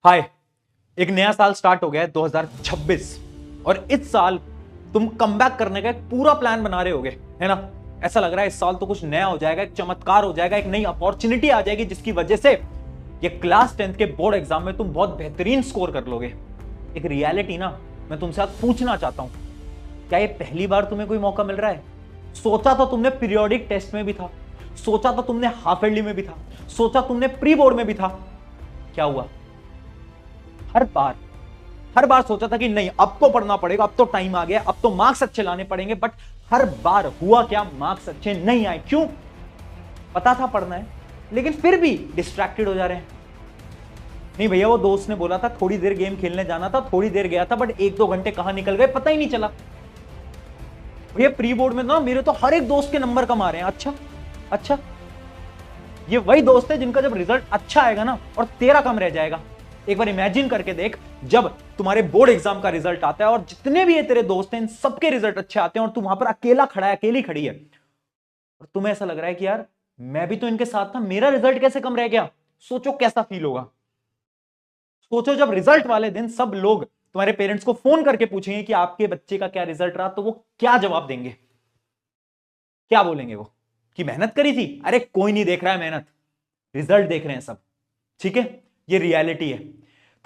हाय। एक नया साल स्टार्ट हो गया है 2026 और इस साल तुम कमबैक करने का एक पूरा प्लान बना रहे होगे, है ना। ऐसा लग रहा है इस साल तो कुछ नया हो जाएगा, एक चमत्कार हो जाएगा, एक नई अपॉर्चुनिटी आ जाएगी जिसकी वजह से ये क्लास 10th के बोर्ड एग्जाम में तुम बहुत बेहतरीन स्कोर कर लोगे। एक रियलिटी ना मैं तुमसे आज पूछना चाहता हूं, क्या ये पहली बार तुम्हें कोई मौका मिल रहा है? सोचा तो तुमने पीरियोडिक टेस्ट में भी था, सोचा तो तुमने हाफ ईयरली में भी था, सोचा तुमने प्री बोर्ड में भी था। क्या हुआ? हर बार सोचा था कि नहीं अब तो पढ़ना पड़ेगा, अब तो टाइम आ गया, अब तो मार्क्स अच्छे लाने पड़ेंगे, बट हर बार हुआ क्या? मार्क्स अच्छे नहीं आए। क्यों? पता था पढ़ना है लेकिन फिर भी डिस्ट्रैक्टेड हो जा रहे हैं। नहीं भैया, वो दोस्त ने बोला था थोड़ी देर गेम खेलने जाना था, थोड़ी देर गया था, बट 1-2 घंटे कहां निकल गए पता ही नहीं चला। भैया प्री बोर्ड में ना मेरे तो हर एक दोस्त के नंबर कम आ रहे हैं। अच्छा अच्छा, ये वही दोस्त है जिनका जब रिजल्ट अच्छा आएगा ना और तेरा कम रह जाएगा। एक बार इमेजिन करके देख, जब तुम्हारे बोर्ड एग्जाम का रिजल्ट आता है और जितने भी ये तेरे दोस्त हैं इन सबके रिजल्ट अच्छे आते हैं और तू वहां पर अकेला खड़ा है, अकेली खड़ी है, और तुम्हें ऐसा लग रहा है कि यार मैं भी तो इनके साथ था, मेरा रिजल्ट कैसे कम रह गया। सोचो कैसा फील होगा। सोचो जब रिजल्ट वाले दिन सब लोग तुम्हारे पेरेंट्स को फोन करके पूछेंगे कि आपके बच्चे का क्या रिजल्ट रहा, तो वो क्या जवाब देंगे? क्या बोलेंगे वो? कि मेहनत करी थी? अरे कोई नहीं देख रहा है मेहनत, रिजल्ट देख रहे हैं सब। ठीक है, ये रियलिटी है।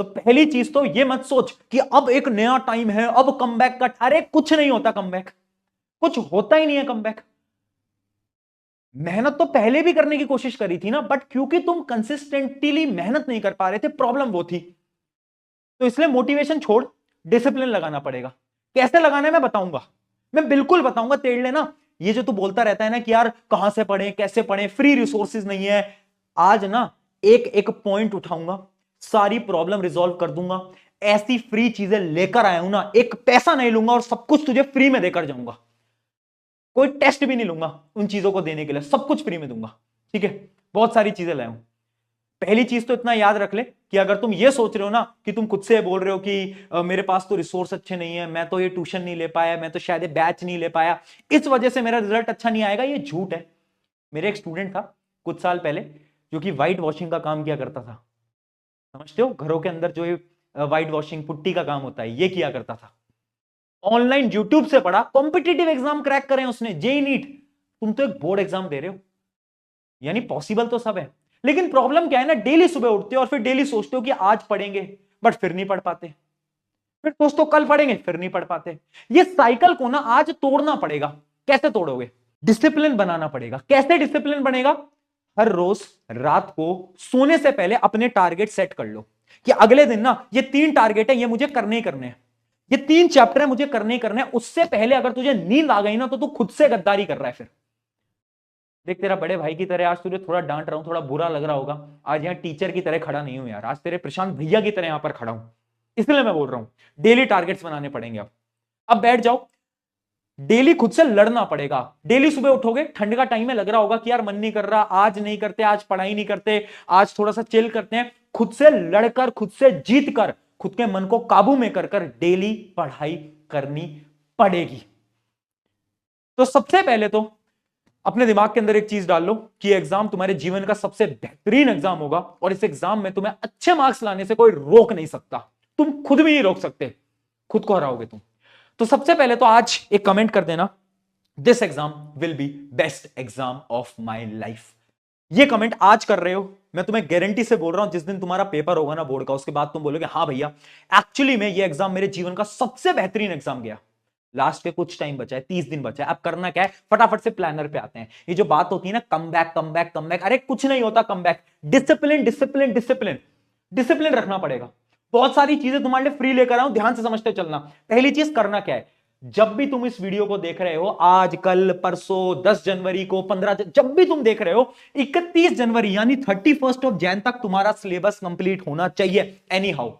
तो पहली चीज तो ये मत सोच कि अब एक नया टाइम है, अब कमबैक का। अरे कुछ नहीं होता कमबैक, कुछ होता ही नहीं है कमबैक। मेहनत तो पहले भी करने की कोशिश करी थी ना, बट क्योंकि तुम कंसिस्टेंटली मेहनत नहीं कर पा रहे थे, प्रॉब्लम वो थी। तो इसलिए मोटिवेशन छोड़, डिसिप्लिन लगाना पड़ेगा। कैसे लगाना है मैं बताऊंगा, मैं बिल्कुल बताऊंगा। तेड़ लेना ये जो तू बोलता रहता है ना कि यार कहां से पढ़े, कैसे पढ़े, फ्री रिसोर्सेज नहीं है। आज ना एक एक पॉइंट उठाऊंगा, सारी प्रॉब्लम रिजॉल्व कर दूंगा। ऐसी फ्री चीजें लेकर आया हूं ना, एक पैसा नहीं लूंगा और सब कुछ तुझे फ्री में देकर जाऊंगा। कोई टेस्ट भी नहीं लूंगा उन चीजों को देने के लिए, सब कुछ फ्री में दूंगा। ठीक है, बहुत सारी चीजें लाया हूं। पहली चीज तो इतना याद रख ले कि अगर तुम ये सोच रहे हो ना कि तुम खुद से बोल रहे हो कि मेरे पास तो रिसोर्स अच्छे नहीं है, मैं तो ये ट्यूशन नहीं ले पाया, मैं तो शायद ये बैच नहीं ले पाया, इस वजह से मेरा रिजल्ट अच्छा नहीं आएगा, ये झूठ है। मेरे एक स्टूडेंट था कुछ साल पहले जो कि व्हाइट वॉशिंग का काम किया करता था। समझते हो, घरों के अंदर जो व्हाइट वॉशिंग पुट्टी का काम होता है ये किया करता था। ऑनलाइन यूट्यूब से पढ़ा, कॉम्पिटिटिव एग्जाम क्रैक करें उसने, जेई नीट। तुम तो एक बोर्ड एग्जाम दे रहे हो, यानी पॉसिबल तो सब है। लेकिन प्रॉब्लम क्या है ना, डेली सुबह उठते हो और फिर डेली सोचते हो कि आज पढ़ेंगे, बट फिर नहीं पढ़ पाते। फिर दोस्तों कल पढ़ेंगे, फिर नहीं पढ़ पाते। ये साइकिल को ना आज तोड़ना पड़ेगा। कैसे तोड़ोगे? डिसिप्लिन बनाना पड़ेगा। कैसे डिसिप्लिन बनेगा? हर रोज रात को सोने से पहले अपने टारगेट सेट कर लो कि अगले दिन ना ये 3 टारगेट है, ये मुझे करने ही करने हैं, ये 3 चैप्टर है मुझे करने ही करने हैं। उससे पहले अगर तुझे नींद आ गई ना तो तू खुद से गद्दारी कर रहा है। फिर देख, तेरा बड़े भाई की तरह आज तुझे थोड़ा डांट रहा हूं, थोड़ा बुरा लग रहा होगा। आज यहाँ टीचर की तरह खड़ा नहीं हूं यार, आज तेरे प्रशांत भैया की तरह यहां पर खड़ा हूं। इसलिए मैं बोल रहा हूं डेली टारगेट्स बनाने पड़ेंगे। अब बैठ जाओ, डेली खुद से लड़ना पड़ेगा। डेली सुबह उठोगे, ठंड का टाइम है, लग रहा होगा कि यार मन नहीं कर रहा, आज नहीं करते, आज पढ़ाई नहीं करते, आज थोड़ा सा चिल करते हैं। खुद से लड़कर, खुद से जीत कर, खुद के मन को काबू में कर कर डेली पढ़ाई करनी पड़ेगी। तो सबसे पहले तो अपने दिमाग के अंदर एक चीज डाल लो कि एग्जाम तुम्हारे जीवन का सबसे बेहतरीन एग्जाम होगा और इस एग्जाम में तुम्हें अच्छे मार्क्स लाने से कोई रोक नहीं सकता। तुम खुद भी नहीं रोक सकते, खुद को हराओगे तुम। तो सबसे पहले तो आज एक कमेंट कर देना, this exam will be best exam of my life. ये कमेंट आज कर रहे हो, मैं तुम्हें गारंटी से बोल रहा हूं जिस दिन तुम्हारा पेपर होगा ना बोर्ड का, उसके बाद तुम बोलोगे हाँ भैया एक्चुअली में ये एग्जाम मेरे जीवन का सबसे बेहतरीन एग्जाम गया। लास्ट के कुछ टाइम बचा है, 30 दिन बचा है। अब करना क्या है, फटाफट से प्लानर पे आते हैं। ये जो बात होती है ना come back come back come back, अरे कुछ नहीं होता come back. Discipline discipline discipline discipline रखना पड़ेगा। बहुत सारी चीजें तुम्हारे लिए फ्री लेकर आऊं, ध्यान से समझते चलना। पहली चीज करना क्या है, जब भी तुम इस वीडियो को देख रहे हो, आज कल परसों 10 जनवरी को 15 जब भी तुम देख रहे हो, 31 जनवरी यानी 31st ऑफ जैन तक तुम्हारा सिलेबस कंप्लीट होना चाहिए। एनी हाउ,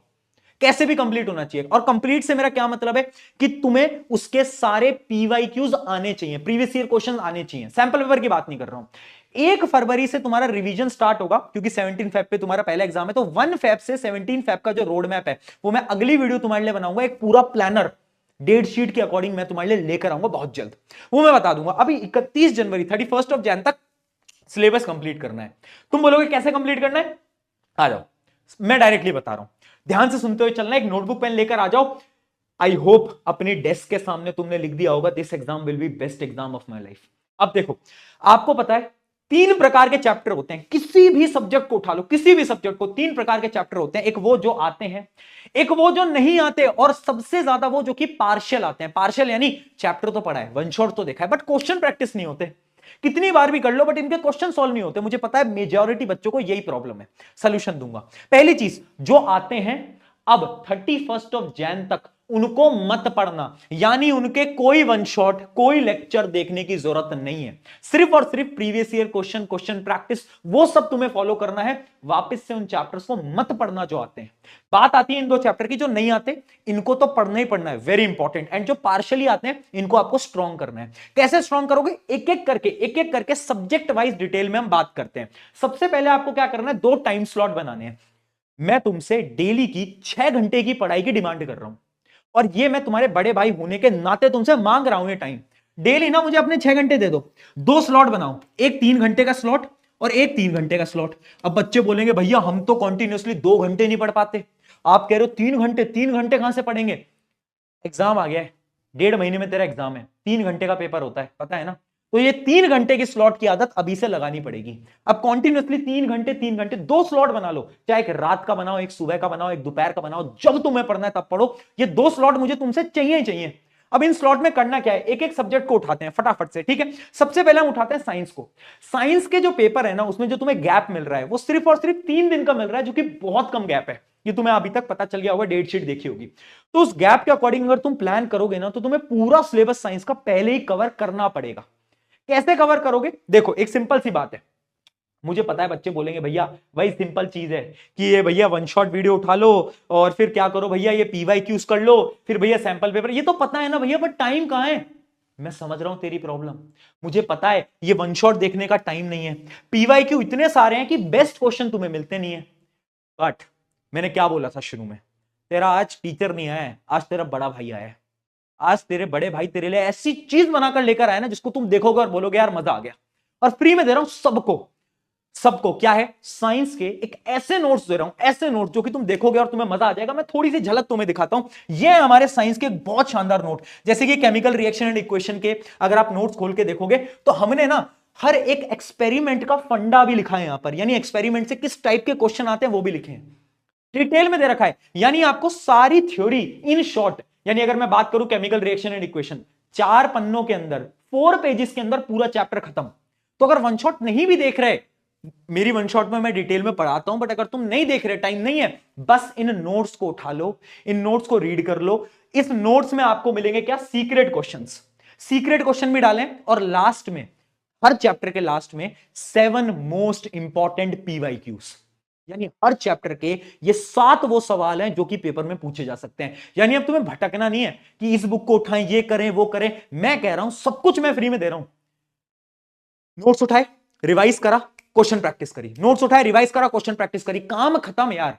कैसे भी कंप्लीट होना चाहिए। और कंप्लीट से मेरा क्या मतलब है कि तुम्हें उसके सारे पीवाईक्यूज आने चाहिए, प्रीवियस ईयर क्वेश्चन आने चाहिए। सैंपल पेपर की बात नहीं कर रहा हूं। 1 फरवरी से तुम्हारा रिवीजन स्टार्ट होगा क्योंकि 17 फेब पे तुम्हारा पहला एग्जाम है। तो 1 फेब से 17 फेब का जो रोड मैप है वो मैं अगली वीडियो तुम्हारे लिए बनाऊंगा, एक पूरा प्लानर डेट शीट के अकॉर्डिंग मैं तुम्हारे लिए लेकर आऊंगा बहुत जल्द, वो मैं बता दूंगा। अभी 31 जनवरी 31st ऑफ जैन तक सिलेबस कंप्लीट करना है। तुम बोलोगे कैसे कंप्लीट करना है, आ जाओ मैं डायरेक्टली बता रहा हूं। ध्यान से सुनते हुए चलना, एक नोटबुक पेन लेकर आ जाओ। आई होप अपनी डेस्क के सामने तुमने लिख दिया होगा, this exam will be best exam of my life. अब देखो, आपको पता है 3 प्रकार के चैप्टर होते हैं, किसी भी सब्जेक्ट को उठा लो, किसी भी सब्जेक्ट को 3 प्रकार के चैप्टर होते हैं। एक वो जो आते हैं, एक वो जो नहीं आते, और सबसे ज्यादा वो जो कि पार्शियल आते हैं। पार्शियल यानी चैप्टर तो पढ़ा है, वन शॉट तो देखा है, बट क्वेश्चन प्रैक्टिस नहीं होते। कितनी बार भी कर लो बट इनके क्वेश्चन सॉल्व नहीं होते। मुझे पता है मेजॉरिटी बच्चों को यही प्रॉब्लम है, सॉल्यूशन दूंगा। पहली चीज, जो आते हैं अब 31 जैन तक उनको मत पढ़ना, यानी उनके कोई वन शॉट, कोई लेक्चर देखने की जरूरत नहीं है। सिर्फ और सिर्फ previous year question, question practice, वो सब तुम्हें फॉलो करना है। वापस से उन चैप्टर्स को मत पढ़ना जो आते हैं। बात आती है इन 2 चैप्टर की, जो नहीं आते इनको तो पढ़ना ही पढ़ना है, वेरी इंपॉर्टेंट। एंड जो पार्शियली आते हैं इनको आपको स्ट्रॉन्ग करना है। कैसे स्ट्रॉन्ग करोगे? एक एक करके सब्जेक्ट वाइज डिटेल में हम बात करते हैं। सबसे पहले आपको क्या करना है, 2 टाइम स्लॉट बनाने हैं। मैं तुमसे डेली की 6 घंटे की पढ़ाई की डिमांड कर रहा हूं, और ये मैं तुम्हारे बड़े भाई होने के नाते तुमसे मांग रहा हूं ये टाइम। डेली ना मुझे अपने 6 घंटे दे दो। 2 स्लॉट बनाओ, एक 3 घंटे का स्लॉट और एक 3 घंटे का स्लॉट। अब बच्चे बोलेंगे भैया हम तो कॉन्टिन्यूसली 2 घंटे नहीं पढ़ पाते। आप कह रहे हो 3 घंटे, 3 घंटे कहां से पढ़ेंगे? एग्जाम आ गया है, 1.5 महीने में तेरा एग्जाम है, 3 घंटे का पेपर होता है, पता है ना? तो ये 3 घंटे की स्लॉट की आदत अभी से लगानी पड़ेगी। अब कॉन्टिन्यूसली 3 घंटे 3 घंटे 2 स्लॉट बना लो, चाहे एक रात का बनाओ, एक सुबह का बनाओ, एक दोपहर का बनाओ, जब तुम्हें पढ़ना है तब पढ़ो। ये 2 स्लॉट मुझे तुमसे चाहिए ही चाहिए। अब इन स्लॉट में करना क्या है, एक एक सब्जेक्ट को उठाते हैं फटाफट से, ठीक है? सबसे पहले हम उठाते हैं साइंस को। साइंस के जो पेपर है ना, उसमें जो तुम्हें गैप मिल रहा है वो सिर्फ और सिर्फ 3 दिन का मिल रहा है, जो कि बहुत कम गैप है। ये तुम्हें अभी तक पता चल गया होगा, डेट शीट देखी होगी। तो उस गैप के अकॉर्डिंग अगर तुम प्लान करोगे ना, तो तुम्हें पूरा सिलेबस साइंस का पहले ही कवर करना पड़ेगा। कैसे कवर करोगे? देखो, एक सिंपल सी बात है। मुझे पता है बच्चे बोलेंगे भैया वही सिंपल चीज है कि ये भैया वन शॉट वीडियो उठा लो और फिर क्या करो भैया, ये पीवाईक्यूज कर लो, फिर भैया सैंपल पेपर। ये तो पता है ना भैया, बट टाइम कहां है? मैं समझ रहा हूं तेरी प्रॉब्लम, मुझे पता है ये वन शॉट देखने का टाइम नहीं है। पीवाईक्यू इतने सारे हैं कि बेस्ट क्वेश्चन तुम्हें मिलते नहीं है। बट मैंने क्या बोला था शुरू में, तेरा आज टीचर नहीं आया है, आज तेरा बड़ा भाई आया है। आज तेरे बड़े भाई तेरे लिए ऐसी चीज बनाकर लेकर आया ना, जिसको तुम देखोगे और बोलोगे यार मजा आ गया। और फ्री में दे रहा हूं सबको। सबको क्या है, साइंस के एक ऐसे नोट्स दे रहा हूं, ऐसे नोट्स जो कि तुम देखोगे और तुम्हें मजा आ जाएगा। मैं थोड़ी सी झलक तुम्हें दिखाता हूं। ये है हमारे साइंस के बहुत शानदार नोट। जैसे कि केमिकल रिएक्शन एंड इक्वेशन के अगर आप नोट्स खोल के देखोगे तो हमने ना हर एक एक्सपेरिमेंट का फंडा भी लिखा है यहां पर, यानी एक्सपेरिमेंट से किस टाइप के क्वेश्चन आते हैं वो भी लिखे हैं, डिटेल में दे रखा है। यानी आपको सारी थ्योरी इन शॉर्ट, यानी अगर मैं बात करूं केमिकल रिएक्शन एंड इक्वेशन, 4 पन्नों के अंदर, 4 पेजेस के अंदर पूरा चैप्टर खत्म। तो अगर वन शॉट नहीं भी देख रहे, मेरी वन शॉट में मैं डिटेल में पढ़ाता हूं, बट अगर तुम नहीं देख रहे, टाइम नहीं है, बस इन नोट्स को उठा लो, इन नोट्स को रीड कर लो। इस नोट्स में आपको मिलेंगे क्या, सीक्रेट क्वेश्चंस। सीक्रेट क्वेश्चन भी डालें, और लास्ट में, हर चैप्टर के लास्ट में 7 मोस्ट इंपॉर्टेंट पीवाईक्यूज, यानी हर चैप्टर के ये 7 वो सवाल हैं जो कि पेपर में पूछे जा सकते हैं। यानी अब तुम्हें भटकना नहीं है कि इस बुक को उठाएं, ये करें, वो करें। मैं कह रहा हूं सब कुछ मैं फ्री में दे रहा हूं। नोट्स उठाए, रिवाइज करा, क्वेश्चन प्रैक्टिस करी, नोट्स उठाए, रिवाइज करा, क्वेश्चन प्रैक्टिस करी, काम खत्म यार,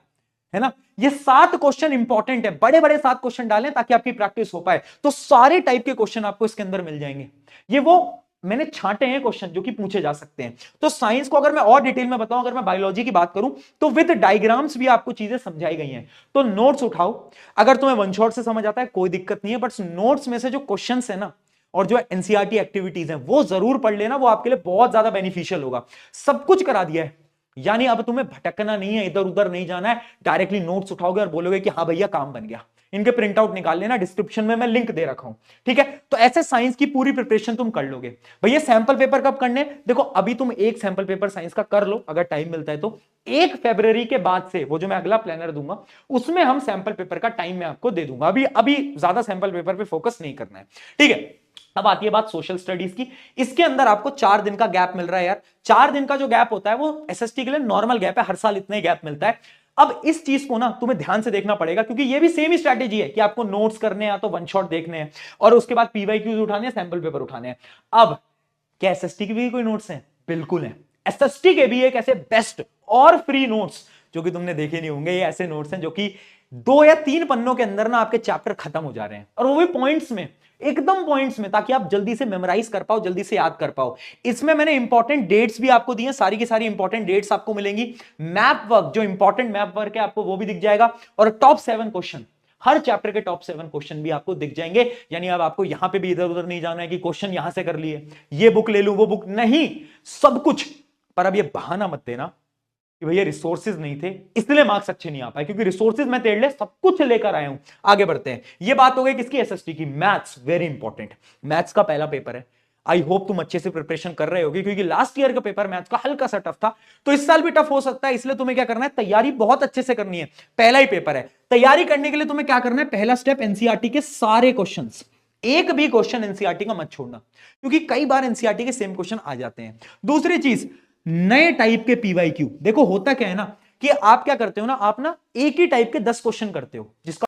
है ना? ये 7 क्वेश्चन इंपॉर्टेंट है, बड़े बड़े 7 क्वेश्चन डालें ताकि आपकी प्रैक्टिस हो पाए। तो सारे टाइप के क्वेश्चन आपको इसके अंदर मिल जाएंगे। ये वो मैंने छांटे हैं क्वेश्चन जो कि पूछे जा सकते हैं। तो साइंस को अगर मैं और डिटेल में बताऊं, अगर मैं बायोलॉजी की बात करूं, तो विद डायग्राम्स भी आपको चीजें समझाई गई हैं। तो नोट्स उठाओ, अगर तुम्हें वन शॉट से समझ आता है कोई दिक्कत नहीं है, बट नोट्स में से जो क्वेश्चंस है ना, और जो एनसीईआरटी एक्टिविटीज हैं, वो जरूर पढ़ लेना, वो आपके लिए बहुत ज्यादा बेनिफिशियल होगा। सब कुछ करा दिया है, यानी अब तुम्हें भटकना नहीं है, इधर उधर नहीं जाना है। डायरेक्टली नोट्स उठाओगे और बोलोगे कि हाँ भैया काम बन गया। इनके प्रिंट आउट निकाल लेना, डिस्क्रिप्शन में मैं लिंक दे रखा हूं, ठीक है? तो ऐसे साइंस की पूरी प्रिपरेशन तुम कर लोगे। भैया सैंपल पेपर कब करने? देखो अभी तुम एक सैंपल पेपर साइंस का कर लो, अगर टाइम मिलता है तो। 1 फरवरी के बाद से, वो जो मैं अगला प्लानर दूंगा, उसमें हम सैंपल पेपर का टाइम मैं आपको दे दूंगा। अभी अभी ज्यादा सैंपल पेपर पे फोकस नहीं करना है, ठीक है? अब आती है बात सोशल स्टडीज की। इसके अंदर आपको 4 दिन का गैप मिल रहा है यार। 4 दिन का जो गैप होता है वो एसएसटी के लिए नॉर्मल गैप है, हर साल इतना ही गैप मिलता है। अब इस चीज को ना तुम्हें ध्यान से देखना पड़ेगा, क्योंकि ये भी सेम ही स्ट्रैटेजी है कि आपको नोट्स करने हैं, या तो वन शॉट देखने हैं, और उसके बाद पीवाईक्यूज उठाने हैं, सैंपल पेपर उठाने हैं। अब क्या एसएसटी के भी कोई नोट्स हैं? बिल्कुल है। एसएसटी के भी एक ऐसे बेस्ट और फ्री नोट्स जो कि तुमने देखे नहीं होंगे। ये ऐसे नोट्स हैं जो कि 2 या 3 पन्नों के अंदर ना आपके चैप्टर खत्म हो जा रहे हैं, और वो भी पॉइंट्स में। एकदम पॉइंट्स में, ताकि आप जल्दी से मेमोराइज कर पाओ, जल्दी से याद कर पाओ। इसमें मैंने इंपॉर्टेंट डेट्स भी आपको दी हैं, सारी की सारी इंपॉर्टेंट डेट्स आपको मिलेंगी। मैप वर्क, जो इंपॉर्टेंट मैप वर्क है आपको वो भी दिख जाएगा, और टॉप 7 क्वेश्चन, हर चैप्टर के टॉप 7 क्वेश्चन भी आपको दिख जाएंगे। यानी अब आपको यहां पे भी इधर उधर नहीं जाना है कि क्वेश्चन यहां से कर लिए, ये बुक ले लूं वो बुक नहीं, सब कुछ। पर अब ये बहाना मत देना कि भैया रिसोर्सेज नहीं थे इसलिए मार्क्स अच्छे नहीं आ पाए, क्योंकि रिसोर्सेज मैं तेरे लिए सब कुछ लेकर आया हूं। आगे बढ़ते हैं। ये बात हो गई किसकी, एसएसटी की। मैथ्स वेरी इंपॉर्टेंट, मैथ्स का पहला पेपर है। आई होप तुम अच्छे से प्रिपरेशन कर रहे होगे, क्योंकि लास्ट ईयर का पेपर मैथ्स का हल्का सा टफ था, तो इस साल भी टफ हो सकता है। इसलिए तुम्हें क्या करना है, तैयारी बहुत अच्छे से करनी है। पहला ही पेपर है, तैयारी करने के लिए तुम्हें क्या करना है, पहला स्टेप एनसीईआरटी के सारे क्वेश्चंस, एक भी क्वेश्चन एनसीईआरटी का मत छोड़ना, क्योंकि कई बार एनसीईआरटी के सेम क्वेश्चन आ जाते हैं। दूसरी चीज, नए टाइप के पीवाईक्यू। देखो होता क्या है ना, कि आप क्या करते हो ना, आप ना एक ही टाइप के 10 क्वेश्चन करते हो, जिसका